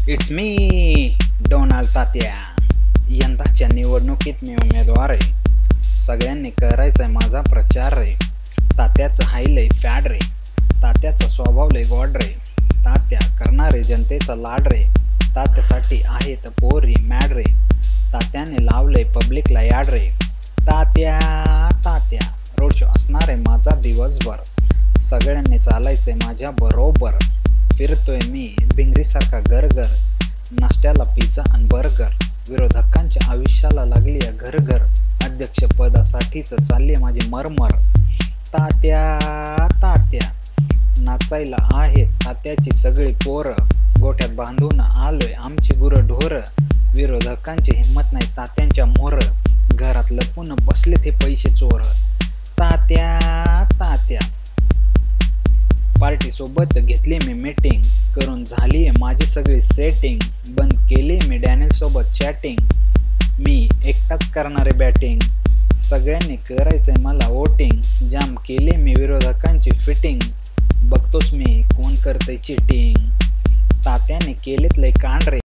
It's me Donald तात्या. यंदाच्या निवडणुकीत मी उमेदवार आहे. सगळ्यांनी करायचाय माझा प्रचार रे. तात्याचं हाय लय फॅड रे. तात्याचा स्वभाव लय गॉड रे. तात्या करणारे जनतेचा लाड रे. तात्यासाठी आहेत पोरी मॅड रे. तात्याने लावलंय पब्लिकला याड रे. तात्या तात्या रोड शो असणार आहे माझा दिवसभर. सगळ्यांनी चालायचंय माझ्या बरोबर. फिरतोय मी भिंगरीसारखा गरगर. नाश्त्याला पिझ्झा आणि बर्गर. विरोधकांच्या आयुष्याला लागली घर घर. अध्यक्षपदासाठीच चालली माझी मरमर. तात्या तात्या नाचायला आहेत तात्याची सगळी पोरं. गोठ्यात बांधून आलोय आमची गुरं ढोर. विरोधकांची हिंमत नाही तात्यांच्या मोर. घरात लपून बसले ते पैसे चोर. तात्या तात्या पार्टी सोबत घेतली मी मीटिंग. करून झाली माझी सगळी सेटिंग. बंद केली मी डॅनियल सोबत चॅटिंग. मी एकटाच करणारे बॅटिंग. सगळ्यांनी करायचंय मला वोटिंग. जाम केली मी विरोधकांची फिटिंग. बघतोच मी कोण करतंय चिटिंग. तात्याने केलेत लय कांड रे.